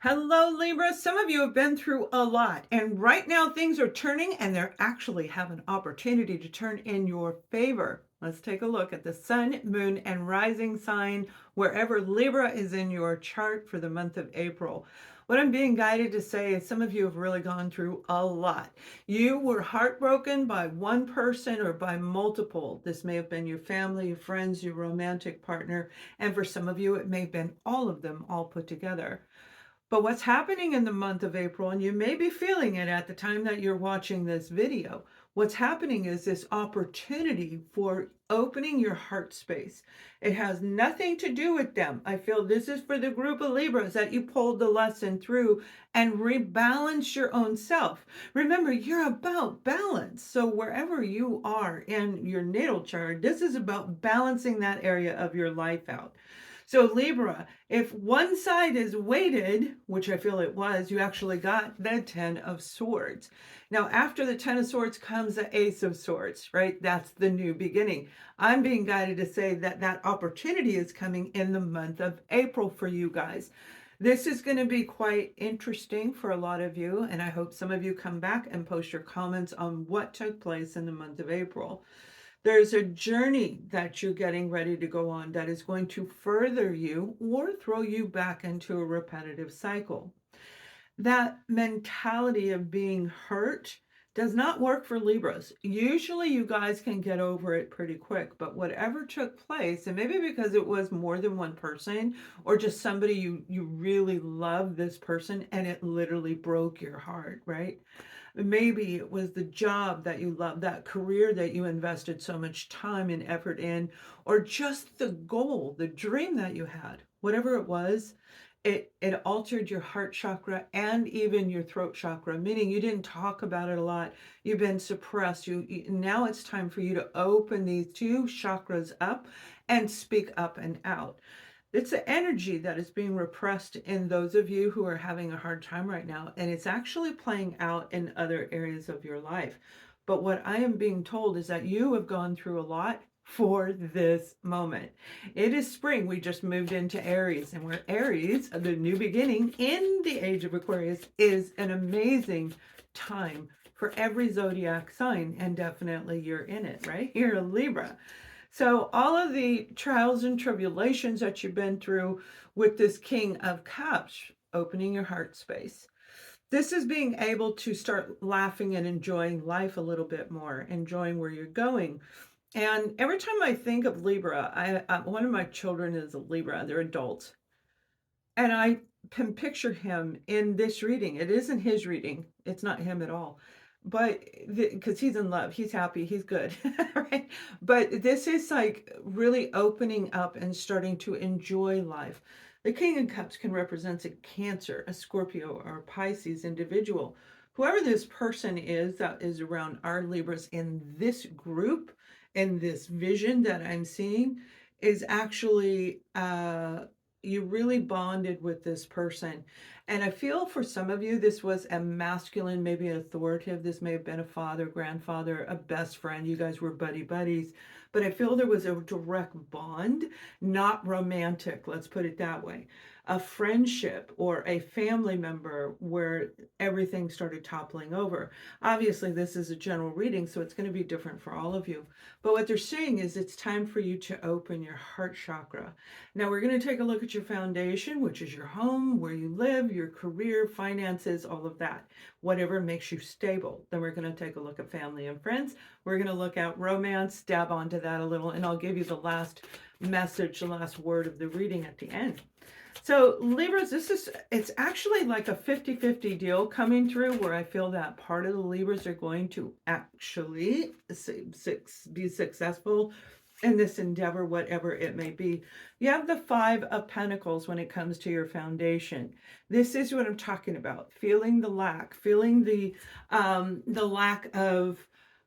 Hello, Libra. Some of you have been through a lot, and right now things are turning and they're actually have an opportunity to turn in your favor. Let's take a look at the sun, moon, and rising sign wherever Libra is in your chart for the month of April. What I'm being guided to say is some of you have really gone through a lot. You were heartbroken by one person or by multiple. This may have been your family, your friends, your romantic partner, and for some of you, it may have been all of them all put together. But what's happening in the month of April, and you may be feeling it at the time that you're watching this video, what's happening is this opportunity for opening your heart space. It has nothing to do with them. I feel this is for the group of Libras that you pulled the lesson through and rebalance your own self. Remember, you're about balance. So wherever you are in your natal chart, this is about balancing that area of your life out. So Libra, if one side is weighted, which I feel it was, you actually got the 10 of Swords. Now, after the 10 of Swords comes the Ace of Swords, right? That's the new beginning. I'm being guided to say that that opportunity is coming in the month of April for you guys. This is going to be quite interesting for a lot of you, and I hope some of you come back and post your comments on what took place in the month of April. There's a journey that you're getting ready to go on that is going to further you or throw you back into a repetitive cycle. That mentality of being hurt does not work for Libras. Usually you guys can get over it pretty quick, but whatever took place, and maybe because it was more than one person or just somebody you really love this person and it literally broke your heart, right? Maybe it was the job that you love, that career that you invested so much time and effort in, or just the goal, the dream that you had. Whatever it was, it altered your heart chakra and even your throat chakra, meaning you didn't talk about it a lot. You've been suppressed. Now it's time for you to open these two chakras up and speak up and out. It's the energy that is being repressed in those of you who are having a hard time right now, and it's actually playing out in other areas of your life. But what I am being told is that you have gone through a lot for this moment. It is spring. We just moved into Aries, and where Aries, the new beginning in the age of Aquarius, is an amazing time for every zodiac sign, and definitely you're in it, right? You're a Libra. So all of the trials and tribulations that you've been through with this King of Cups, opening your heart space. This is being able to start laughing and enjoying life a little bit more, enjoying where you're going. And every time I think of Libra, one of my children is a Libra, they're adults. And I can picture him in this reading. It isn't his reading. It's not him at all. But because he's in love, he's happy, he's good, right? But this is like really opening up and starting to enjoy life. The King of Cups can represent a Cancer, a Scorpio, or a Pisces individual. Whoever this person is that is around our Libras in this group, in this vision that I'm seeing, is actually you really bonded with this person. And I feel for some of you, this was a masculine, maybe authoritative. This may have been a father, grandfather, a best friend. You guys were buddy buddies. But I feel there was a direct bond, not romantic, let's put it that way. A friendship or a family member where everything started toppling over. Obviously, this is a general reading, so it's going to be different for all of you. But what they're saying is it's time for you to open your heart chakra. Now we're going to take a look at your foundation, which is your home, where you live, your career, finances, all of that, whatever makes you stable. Then we're going to take a look at family and friends. We're going to look at romance, dab onto that a little, and I'll give you the last message, the last word of the reading at the end. So Libras, it's actually like a 50-50 deal coming through where I feel that part of the Libras are going to actually be successful in this endeavor, whatever it may be. You have the Five of Pentacles when it comes to your foundation. This is what I'm talking about. Feeling the lack, feeling the lack of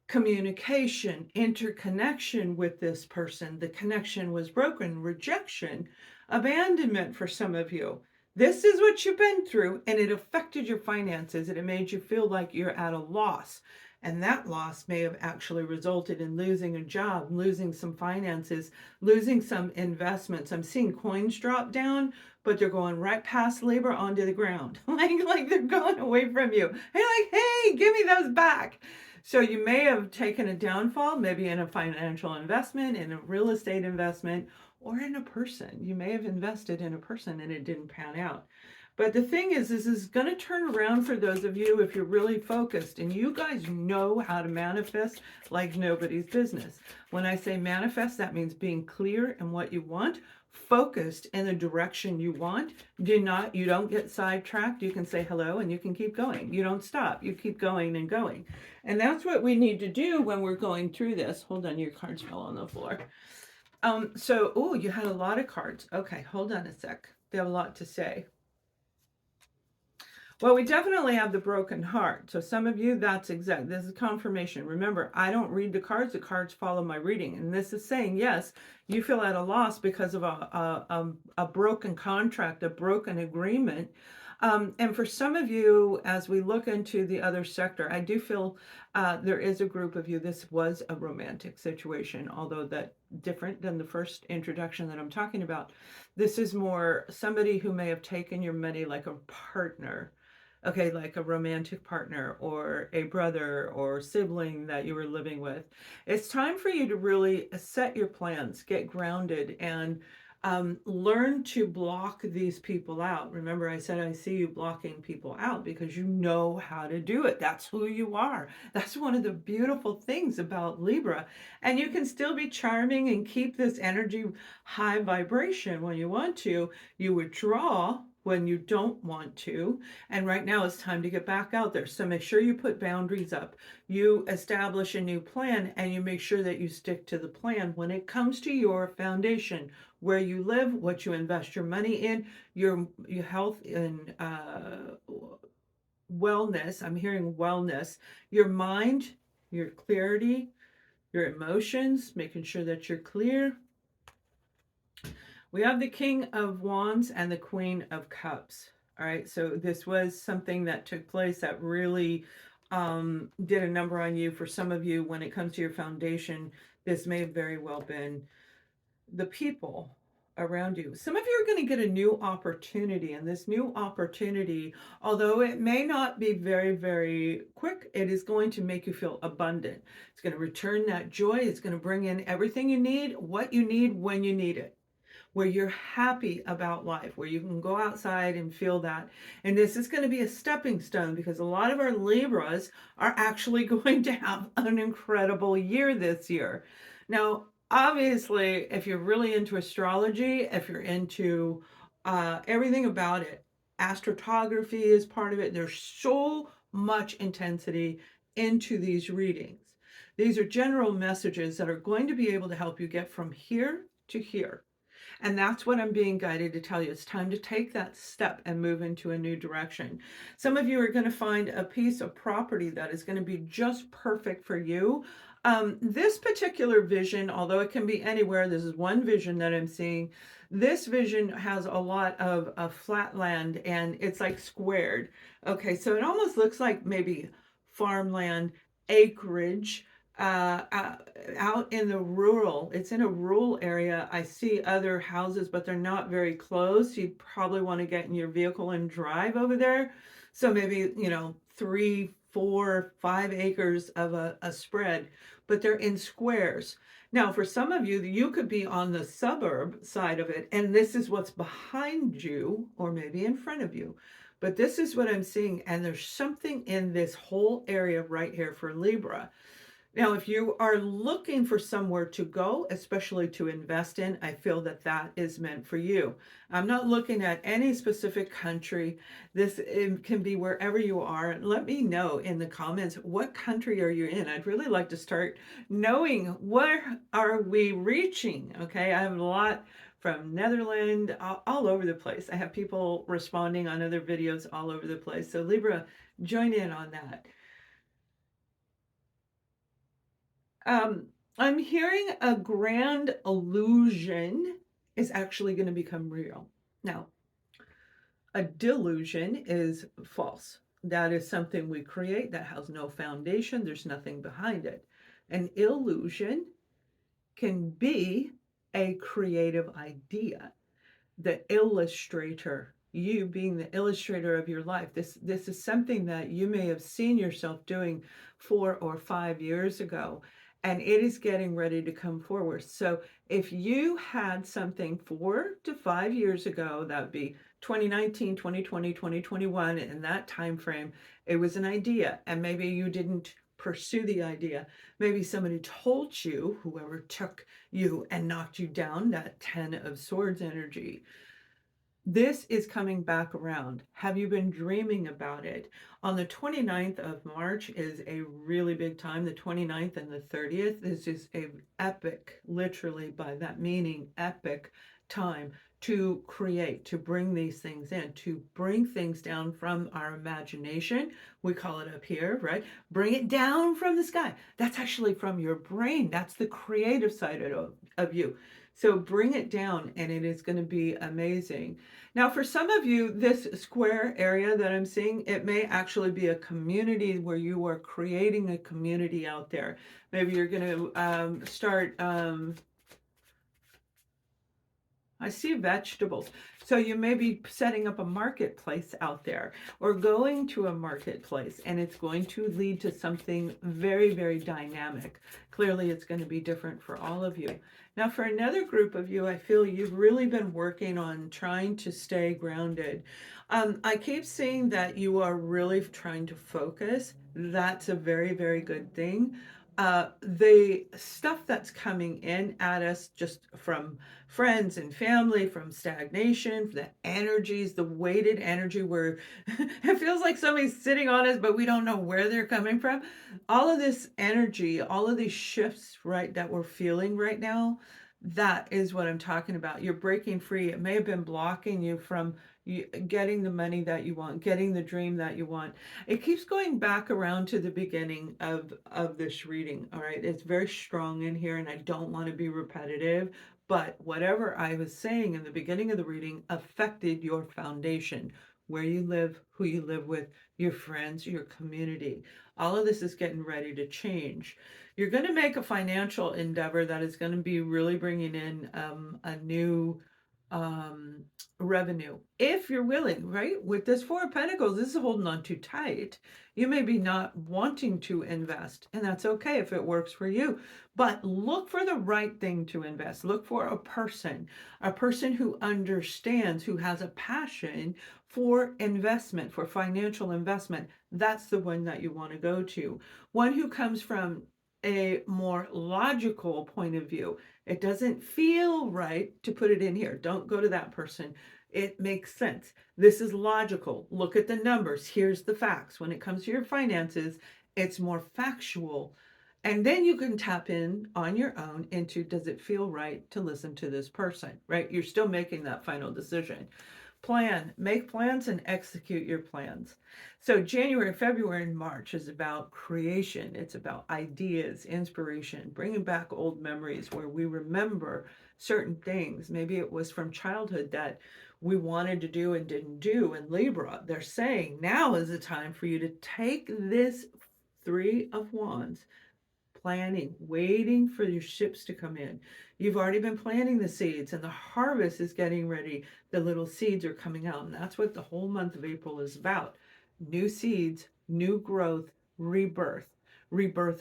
communication, interconnection with this person. The connection was broken, rejection, abandonment for some of you. This is what you've been through, and it affected your finances, and it made you feel like you're at a loss. And that loss may have actually resulted in losing a job, losing some finances, losing some investments. I'm seeing coins drop down, but they're going right past Libra onto the ground. like they're going away from you. Hey, like, hey, give me those back. So you may have taken a downfall, maybe in a financial investment, in a real estate investment, or in a person. You may have invested in a person and it didn't pan out. But the thing is, this is going to turn around for those of you if you're really focused. And you guys know how to manifest like nobody's business. When I say manifest, that means being clear in what you want, focused in the direction you want. You don't get sidetracked. You can say hello and you can keep going. You don't stop. You keep going and going. And that's what we need to do when we're going through this. Hold on, your cards fell on the floor. Oh, you had a lot of cards. Okay, hold on a sec. They have a lot to say. Well, we definitely have the broken heart. So some of you, this is confirmation. Remember, I don't read the cards follow my reading. And this is saying, yes, you feel at a loss because of a broken contract, a broken agreement. And for some of you, as we look into the other sector, I do feel there is a group of you, this was a romantic situation, although that different than the first introduction that I'm talking about. This is more somebody who may have taken your money like a partner. Okay, like a romantic partner or a brother or sibling that you were living with. It's time for you to really set your plans, get grounded, and learn to block these people out. Remember, I said I see you blocking people out because you know how to do it. That's who you are. That's one of the beautiful things about Libra. And you can still be charming and keep this energy high vibration when you want to. You withdraw when you don't want to. And right now it's time to get back out there. So make sure you put boundaries up. You establish a new plan and you make sure that you stick to the plan when it comes to your foundation, where you live, what you invest your money in, your health and wellness. I'm hearing wellness, your mind, your clarity, your emotions, making sure that you're clear. We have the King of Wands and the Queen of Cups. All right, so this was something that took place that really did a number on you. For some of you, when it comes to your foundation, this may have very well been the people around you. Some of you are going to get a new opportunity, and this new opportunity, although it may not be very, very quick, it is going to make you feel abundant. It's going to return that joy. It's going to bring in everything you need, what you need, when you need it, where you're happy about life, where you can go outside and feel that. And this is going to be a stepping stone because a lot of our Libras are actually going to have an incredible year this year. Now, obviously, if you're really into astrology, if you're into everything about it, astrocartography is part of it. There's so much intensity into these readings. These are general messages that are going to be able to help you get from here to here. And that's what I'm being guided to tell you. It's time to take that step and move into a new direction. Some of you are going to find a piece of property that is going to be just perfect for you. This particular vision, although it can be anywhere, this is one vision that I'm seeing. This vision has a lot of flat land and it's like squared. Okay, so it almost looks like maybe farmland, acreage, out in the rural, it's in a rural area. I see other houses, but they're not very close. You'd probably want to get in your vehicle and drive over there. So maybe, 3, 4, 5 acres of a spread, but they're in squares. Now, for some of you, you could be on the suburb side of it, and this is what's behind you, or maybe in front of you. But this is what I'm seeing, and there's something in this whole area right here for Libra. Now, if you are looking for somewhere to go, especially to invest in, I feel that that is meant for you. I'm not looking at any specific country. It can be wherever you are. Let me know in the comments, what country are you in? I'd really like to start knowing where are we reaching, okay? I have a lot from Netherlands, all over the place. I have people responding on other videos all over the place. So Libra, join in on that. I'm hearing a grand illusion is actually going to become real. Now, a delusion is false. That is something we create that has no foundation. There's nothing behind it. An illusion can be a creative idea. The illustrator, you being the illustrator of your life. This is something that you may have seen yourself doing 4 or 5 years ago, and it is getting ready to come forward. So if you had something 4 to 5 years ago, that would be 2019, 2020, 2021, in that time frame, it was an idea, and maybe you didn't pursue the idea. Maybe somebody told you, whoever took you and knocked you down, that 10 of swords energy. This is coming back around. Have you been dreaming about it? On the 29th of March is a really big time. The 29th and the 30th. This is a epic, literally by that meaning, epic time to create, to bring these things in, to bring things down from our imagination. We call it up here, right? Bring it down from the sky. That's actually from your brain. That's the creative side of you. So bring it down, and it is going to be amazing. Now, for some of you, this square area that I'm seeing, it may actually be a community where you are creating a community out there. Maybe you're going to start I see vegetables. So you may be setting up a marketplace out there or going to a marketplace, and it's going to lead to something very, very dynamic. Clearly, it's going to be different for all of you. Now, for another group of you, I feel you've really been working on trying to stay grounded. I keep seeing that you are really trying to focus. That's a very, very good thing. The stuff that's coming in at us just from friends and family, from stagnation, the energies, the weighted energy where it feels like somebody's sitting on us, but we don't know where they're coming from. All of this energy, all of these shifts, right, that we're feeling right now, that is what I'm talking about. You're breaking free. It may have been blocking you from getting the money that you want, getting the dream that you want. It keeps going back around to the beginning of this reading. All right, it's very strong in here, and I don't want to be repetitive, but whatever I was saying in the beginning of the reading affected your foundation, where you live, who you live with, your friends, your community. All of this is getting ready to change. You're going to make a financial endeavor that is going to be really bringing in a new revenue, if you're willing, right? With this Four of Pentacles, this is holding on too tight. You may be not wanting to invest, and that's okay if it works for you. But look for the right thing to invest. Look for a person who understands, who has a passion for investment, for financial investment. That's the one that you want to go to. One who comes from a more logical point of view. It doesn't feel right to put it in here. Don't go to that person. It makes sense. This is logical. Look at the numbers. Here's the facts. When it comes to your finances, it's more factual. And then you can tap in on your own into, does it feel right to listen to this person, right? You're still making that final decision. Make plans and execute your plans. So January, February, and March is about creation. It's about ideas, inspiration, bringing back old memories where we remember certain things. Maybe it was from childhood that we wanted to do and didn't do. In Libra, they're saying now is the time for you to take this Three of Wands, planning, waiting for your ships to come in. You've already been planting the seeds, and the harvest is getting ready. The little seeds are coming out, and that's what the whole month of April is about. New seeds, new growth, rebirth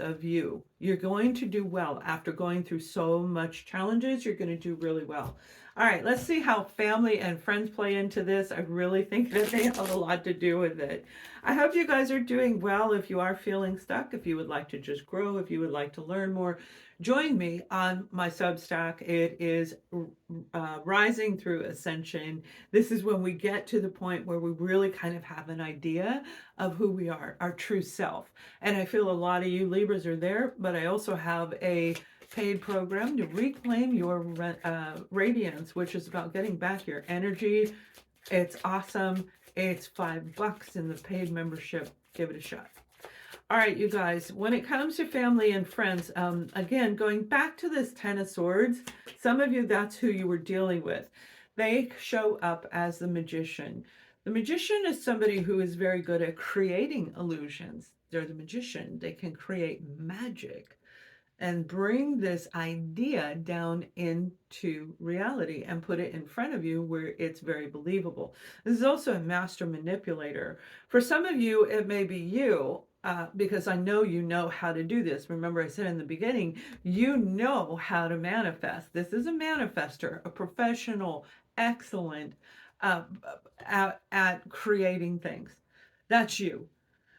of you. You're going to do well. After going through so much challenges, you're going to do really well. All right, let's see how family and friends play into this. I really think that they have a lot to do with it. I hope you guys are doing well. If you are feeling stuck, if you would like to just grow, if you would like to learn more, join me on my Substack. It is Rising Through Ascension. This is when we get to the point where we really kind of have an idea of who we are, our true self. And I feel a lot of you Libras are there, but I also have a paid program to reclaim your radiance, which is about getting back your energy. It's awesome. It's $5 in the paid membership. Give it a shot. All right, you guys, when it comes to family and friends, again, going back to this Ten of Swords, some of you, that's who you were dealing with. They show up as the Magician. The magician is somebody who is very good at creating illusions. They're the magician. They can create magic and bring this idea down into reality and put it in front of you where it's very believable. This is also a master manipulator. For some of you, it may be you. Because I know you know how to do this. Remember, I said in the beginning, you know how to manifest. This is a manifester, a professional, excellent uh, at creating things. That's you.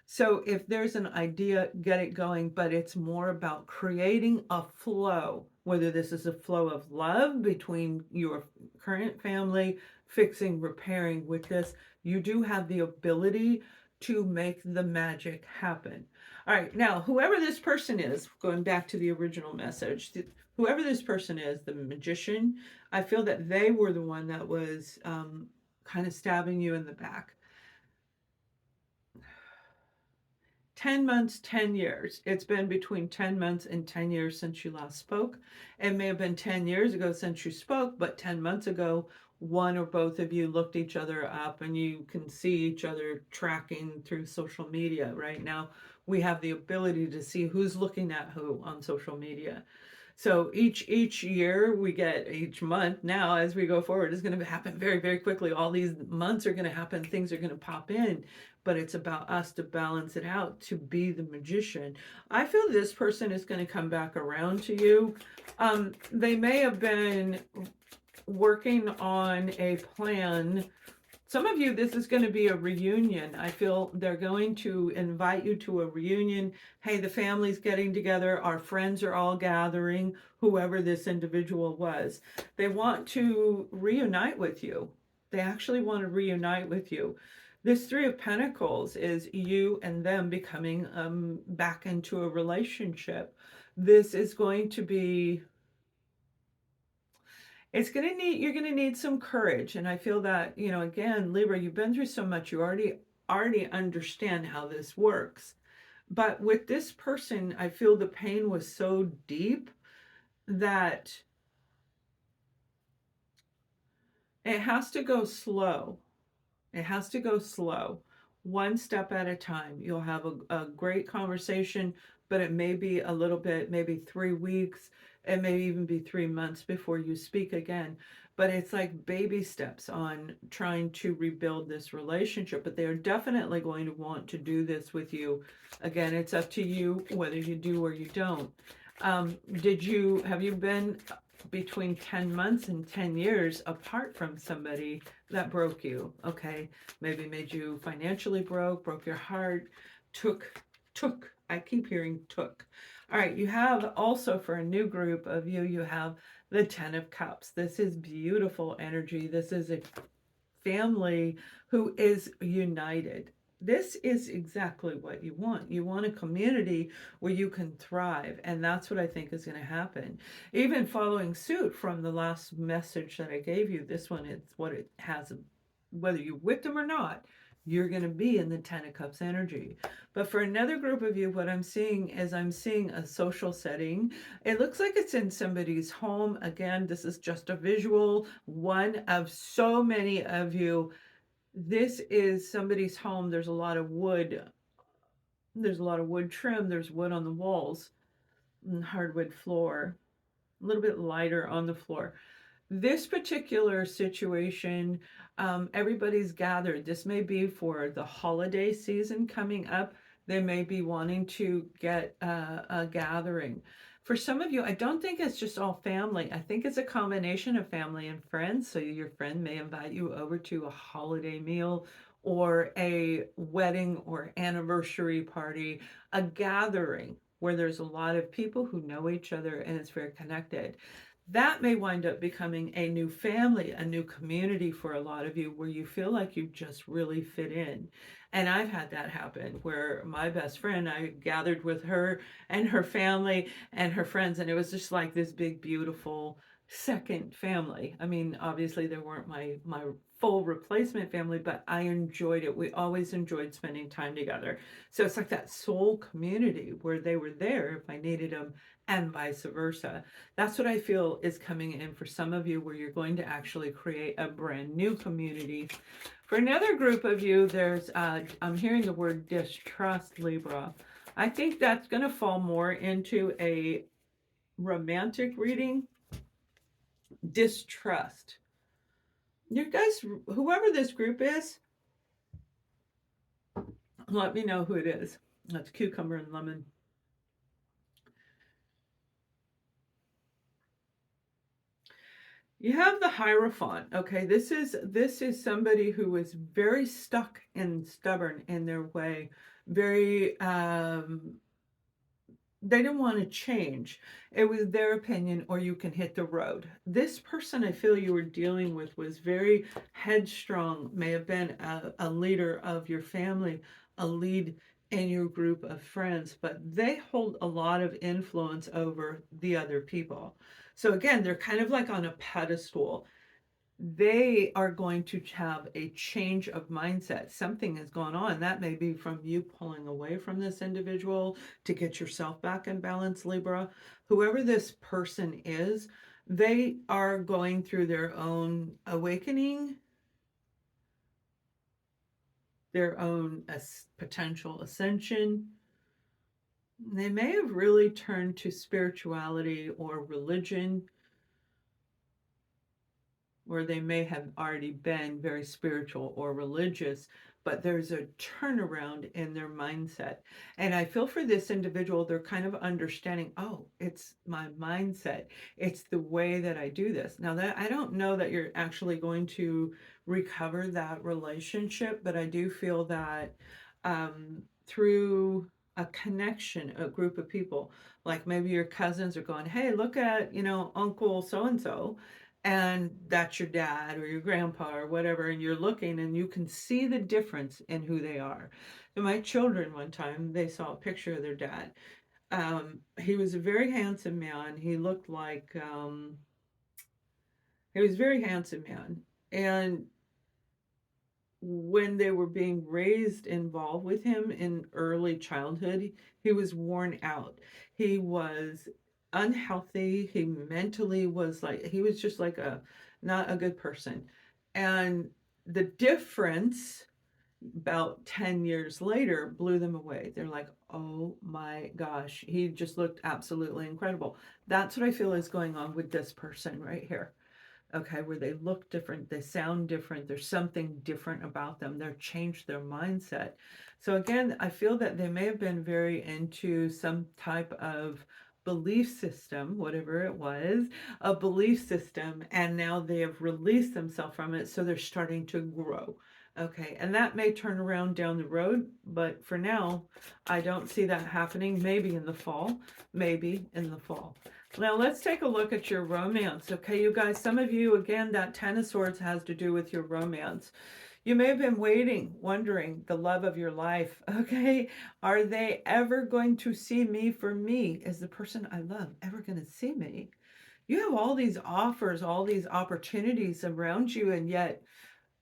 So if there's an idea, get it going, but it's more about creating a flow, whether this is a flow of love between your current family, fixing, repairing with this, you do have the ability to make the magic happen. All right, now, whoever this person is, going back to the original message, whoever this person is, the magician, I feel that they were the one that was kind of stabbing you in the back. 10 months, 10 years. It's been between 10 months and 10 years since you last spoke. It may have been 10 years ago since you spoke, but 10 months ago, one or both of you looked each other up and you can see each other tracking through social media. Right now, we have the ability to see who's looking at who on social media. So each year we get, each month now as we go forward is going to happen very, very quickly. All these months are going to happen. Things are going to pop in, but it's about us to balance it out, to be the magician. I feel this person is going to come back around to you. They may have been working on a plan. Some of you, this is going to be a reunion. I feel they're going to invite you to a reunion. Hey, the family's getting together. Our friends are all gathering, whoever this individual was. They want to reunite with you. They actually want to reunite with you. This Three of Pentacles is you and them becoming back into a relationship. This is going to be, you're going to need some courage. And I feel that, again, Libra, you've been through so much, you already understand how this works. But with this person, I feel the pain was so deep that it has to go slow. It has to go slow, one step at a time. You'll have a great conversation, but it may be a little bit, maybe 3 weeks. It may even be 3 months before you speak again. But it's like baby steps on trying to rebuild this relationship. But they are definitely going to want to do this with you. Again, it's up to you whether you do or you don't. Have you been between 10 months and 10 years apart from somebody that broke you? Okay, maybe made you financially broke your heart, took, I keep hearing took. All right, you have also, for a new group of you, you have the 10 of Cups. This is beautiful energy. This is a family who is united. This is exactly what you want. You want a community where you can thrive. And that's what I think is going to happen. Even following suit from the last message that I gave you, this one, it's what it has, whether you with them or not, you're going to be in the 10 of Cups energy. But for another group of you, what I'm seeing is I'm seeing a social setting. It looks like it's in somebody's home. Again, this is just a visual, one of so many of you. This is somebody's home. There's a lot of wood. There's a lot of wood trim. There's wood on the walls and hardwood floor, a little bit lighter on the floor. This particular situation, everybody's gathered. This may be for the holiday season coming up. They may be wanting to get a gathering. For some of you, I don't think it's just all family. I think it's a combination of family and friends. So your friend may invite you over to a holiday meal or a wedding or anniversary party, a gathering where there's a lot of people who know each other and it's very connected. That may wind up becoming a new family, a new community for a lot of you where you feel like you just really fit in. And I've had that happen where my best friend, I gathered with her and her family and her friends, and it was just like this big, beautiful second family. I mean, obviously they weren't my full replacement family, but I enjoyed it. We always enjoyed spending time together. So it's like that soul community where they were there if I needed them and vice versa. That's what I feel is coming in for some of you, where you're going to actually create a brand new community. For another group of you, there's, I'm hearing the word distrust, Libra. I think that's going to fall more into a romantic reading. Distrust. You guys, whoever this group is, let me know who it is. That's cucumber and lemon. You have the Hierophant. Okay, this is somebody who is very stuck and stubborn in their way, very they didn't want to change. It was their opinion, or you can hit the road. This person I feel you were dealing with was very headstrong, may have been a leader of your family, a lead in your group of friends, but they hold a lot of influence over the other people. So again, they're kind of like on a pedestal. They are going to have a change of mindset. Something has gone on. That may be from you pulling away from this individual to get yourself back in balance, Libra. Whoever this person is, they are going through their own awakening, their own potential ascension. They may have really turned to spirituality or religion, or they may have already been very spiritual or religious, but there's a turnaround in their mindset. And I feel for this individual, they're kind of understanding, oh, it's my mindset. It's the way that I do this. Now, that I don't know that you're actually going to recover that relationship, but I do feel that through a connection, a group of people, like maybe your cousins are going, hey, look at, Uncle so and that's your dad or your grandpa or whatever, and you're looking and you can see the difference in who they are. And my children, one time, they saw a picture of their dad. He was a very handsome man. He looked like he was a very handsome man. And when they were being raised involved with him in early childhood, he was worn out. He was unhealthy. He mentally was like, he was just like not a good person. And the difference about 10 years later blew them away. They're like, oh my gosh, he just looked absolutely incredible. That's what I feel is going on with this person right here. Okay, where they look different, they sound different, there's something different about them, they've changed their mindset. So again, I feel that they may have been very into some type of belief system, whatever it was, a belief system, and now they have released themselves from it, so they're starting to grow. Okay, and that may turn around down the road, but for now, I don't see that happening. Maybe in the fall, maybe in the fall. Now let's take a look at your romance. Okay, you guys, some of you, again, that Ten of Swords has to do with your romance. You may have been waiting, wondering, the love of your life. Okay, are they ever going to see me for me? Is the person I love ever going to see me? You have all these offers, all these opportunities around you, and yet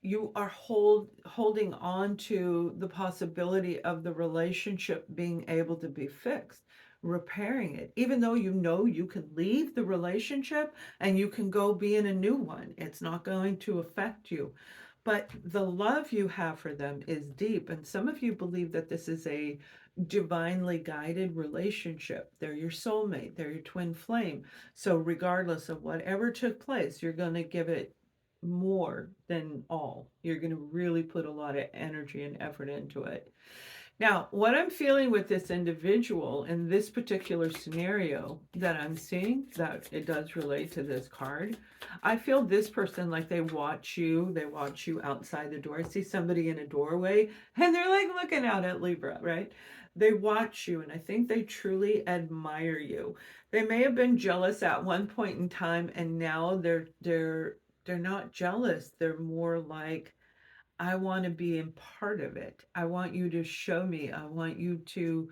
you are holding on to the possibility of the relationship being able to be fixed, repairing it, even though you know you can leave the relationship and you can go be in a new one. It's not going to affect you. But the love you have for them is deep. And some of you believe that this is a divinely guided relationship. They're your soulmate, they're your twin flame. So, regardless of whatever took place, you're going to give it more than all. You're going to really put a lot of energy and effort into it. Now, what I'm feeling with this individual in this particular scenario that I'm seeing, that it does relate to this card, I feel this person, like they watch you outside the door. I see somebody in a doorway and they're like looking out at Libra, right? They watch you and I think they truly admire you. They may have been jealous at one point in time and now they're not jealous. They're more like, I want to be in part of it. I want you to show me. I want to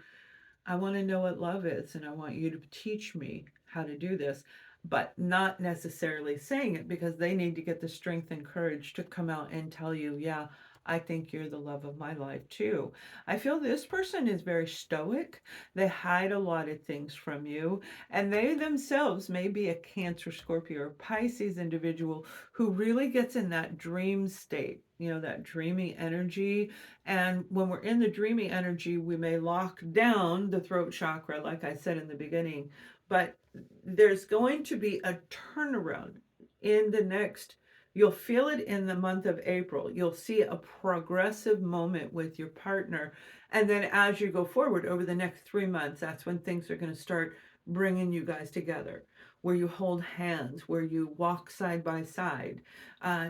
know what love is, and I want you to teach me how to do this, but not necessarily saying it because they need to get the strength and courage to come out and tell you, yeah, I think you're the love of my life too. I feel this person is very stoic. They hide a lot of things from you, and they themselves may be a Cancer, Scorpio, or Pisces individual who really gets in that dream state, that dreamy energy. And when we're in the dreamy energy, we may lock down the throat chakra, like I said in the beginning, but there's going to be a turnaround in the next. You'll feel it in the month of April. You'll see a progressive moment with your partner. And then as you go forward over the next 3 months, that's when things are going to start bringing you guys together, where you hold hands, where you walk side by side,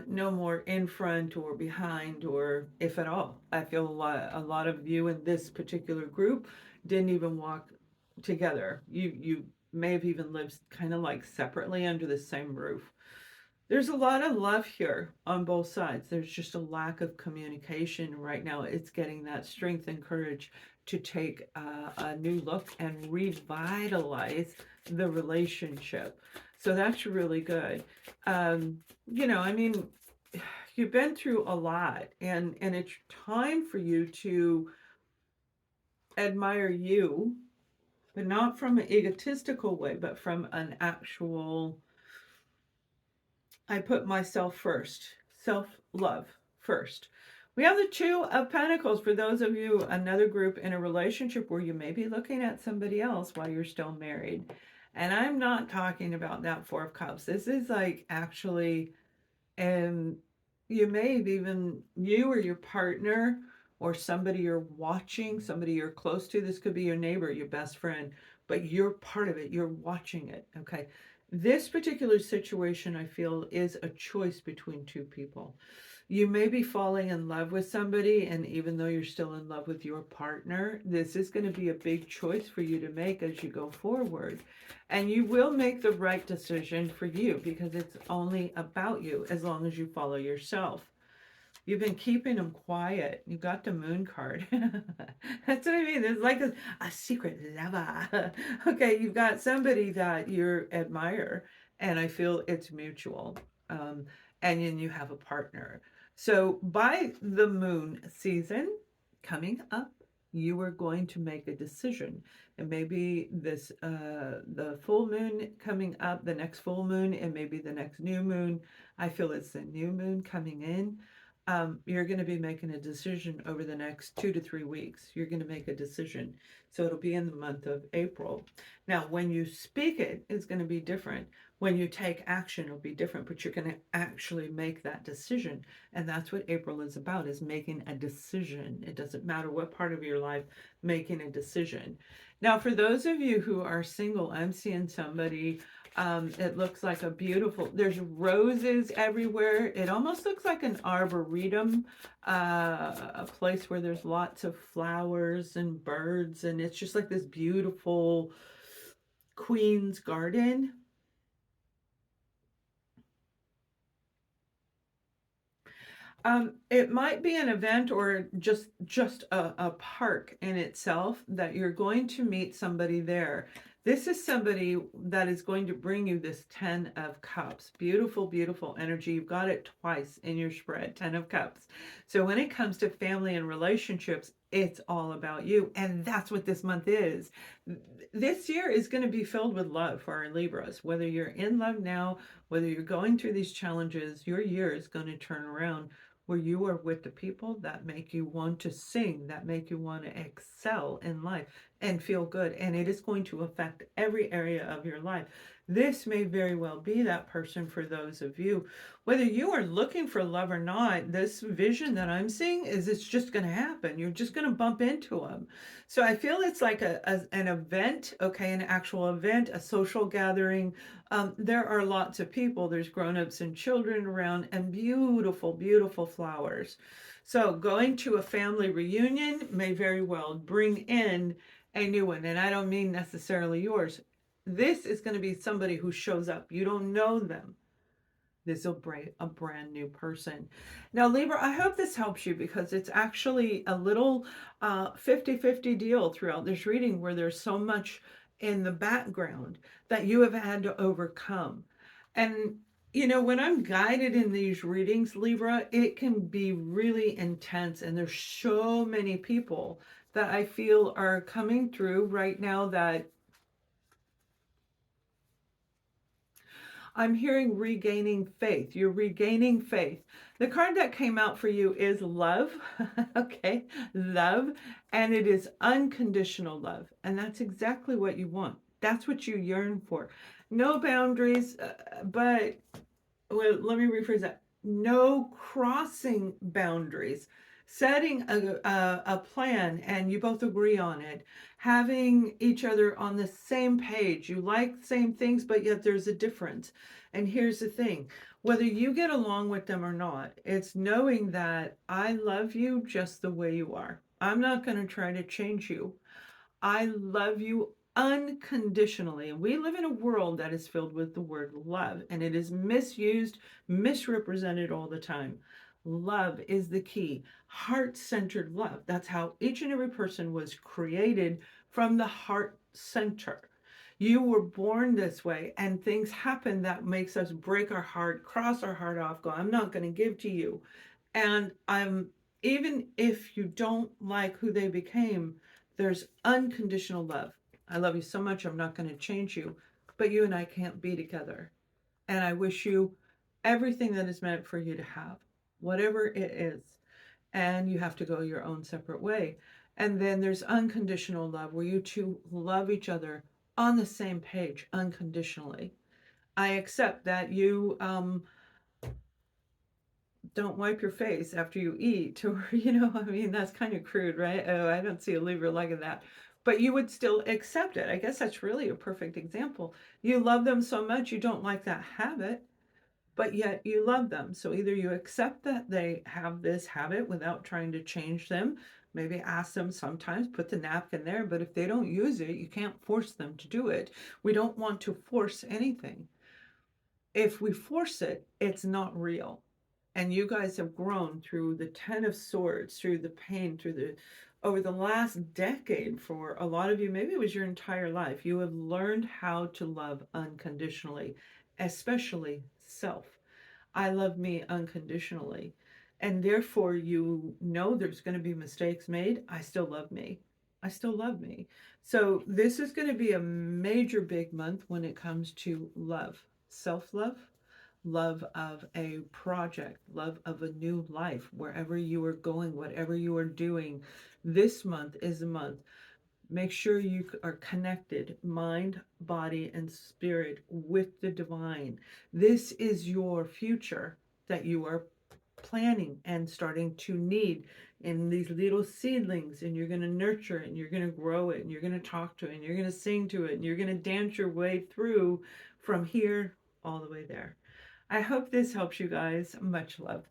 no more in front or behind, or if at all. I feel a lot of you in this particular group didn't even walk together. You may have even lived kind of like separately under the same roof. There's a lot of love here on both sides. There's just a lack of communication right now. It's getting that strength and courage to take a new look and revitalize the relationship. So that's really good. I mean, you've been through a lot, and it's time for you to admire you, but not from an egotistical way, but from an actual, I put myself first, self-love first. We have the Two of Pentacles for those of you, another group in a relationship where you may be looking at somebody else while you're still married. And I'm not talking about that Four of Cups. This is like actually, and you may have even, you or your partner or somebody you're watching, somebody you're close to, this could be your neighbor, your best friend, but you're part of it, you're watching it, okay? This particular situation, I feel, is a choice between two people. You may be falling in love with somebody, and even though you're still in love with your partner, this is going to be a big choice for you to make as you go forward. And you will make the right decision for you because it's only about you as long as you follow yourself. You've been keeping them quiet. You got the moon card. That's what I mean. There's like a secret lover. Okay, you've got somebody that you admire, and I feel it's mutual. And then you have a partner. So by the moon season coming up, you are going to make a decision. And maybe this, the full moon coming up, the next full moon, and maybe the next new moon. I feel it's the new moon coming in. You're going to be making a decision over the next 2 to 3 weeks. You're going to make a decision. So it'll be in the month of April. Now, when you speak it, it's going to be different. When you take action, it'll be different, but you're going to actually make that decision. And that's what April is about, is making a decision. It doesn't matter what part of your life, making a decision. Now, for those of you who are single, I'm seeing somebody, it looks like a beautiful, there's roses everywhere. It almost looks like an arboretum, a place where there's lots of flowers and birds, and it's just like this beautiful queen's garden. It might be an event or just a park in itself that you're going to meet somebody there. This is somebody that is going to bring you this 10 of Cups. Beautiful, beautiful energy. You've got it twice in your spread, 10 of Cups. So when it comes to family and relationships, it's all about you. And that's what this month is. This year is going to be filled with love for our Libras. Whether you're in love now, whether you're going through these challenges, your year is going to turn around where you are with the people that make you want to sing, that make you want to excel in life and feel good. And it is going to affect every area of your life. This may very well be that person for those of you. Whether you are looking for love or not, this vision that I'm seeing is it's just going to happen. You're just going to bump into them. So I feel it's like an event, okay, an actual event, a social gathering. There are lots of people. There's grown-ups and children around, and beautiful, beautiful flowers. So going to a family reunion may very well bring in a new one. And I don't mean necessarily yours. This is going to be somebody who shows up. You don't know them. This will bring a brand new person. Now, Libra, I hope this helps you because it's actually a little 50-50 deal throughout this reading where there's so much in the background that you have had to overcome. And You know, when I'm guided in these readings, Libra, it can be really intense. And there's so many people that I feel are coming through right now that I'm hearing regaining faith. You're regaining faith. The card that came out for you is love. Okay, love. And it is unconditional love. And that's exactly what you want. That's what you yearn for. No boundaries, but well, let me rephrase that. No crossing boundaries. Setting a plan and you both agree on it. Having each other on the same page. You like the same things, but yet there's a difference. And here's the thing, whether you get along with them or not, it's knowing that I love you just the way you are. I'm not going to try to change you. I love you unconditionally. And we live in a world that is filled with the word love, and it is misused, misrepresented all the time. Love is the key. Heart centered love. That's how each and every person was created, from the heart center. You were born this way, and things happen that makes us break our heart, cross our heart off, go, I'm not going to give to you. And even if you don't like who they became, there's unconditional love. I love you so much, I'm not going to change you, but you and I can't be together. And I wish you everything that is meant for you to have, whatever it is. And you have to go your own separate way. And then there's unconditional love, where you two love each other on the same page unconditionally. I accept that you don't wipe your face after you eat, or I mean, that's kind of crude, right? Oh, I don't see a Libra liking that, but you would still accept it. I guess that's really a perfect example. You love them so much, you don't like that habit, but yet you love them. So either you accept that they have this habit without trying to change them, maybe ask them sometimes, put the napkin there, but if they don't use it, you can't force them to do it. We don't want to force anything. If we force it, it's not real. And you guys have grown through the 10 of swords, through the pain, through the over the last decade. For a lot of you, maybe it was your entire life, you have learned how to love unconditionally, especially self. I love me unconditionally, and therefore you know there's going to be mistakes made. I still love me. I still love me. So this is going to be a major big month when it comes to love, self-love, love of a project, love of a new life, wherever you are going, whatever you are doing. This month is a month. Make sure you are connected, mind, body, and spirit, with the divine. This is your future that you are planning and starting to need in these little seedlings, and you're going to nurture it, and you're going to grow it, and you're going to talk to it, and you're going to sing to it, and you're going to dance your way through from here all the way there. I hope this helps you guys. Much love.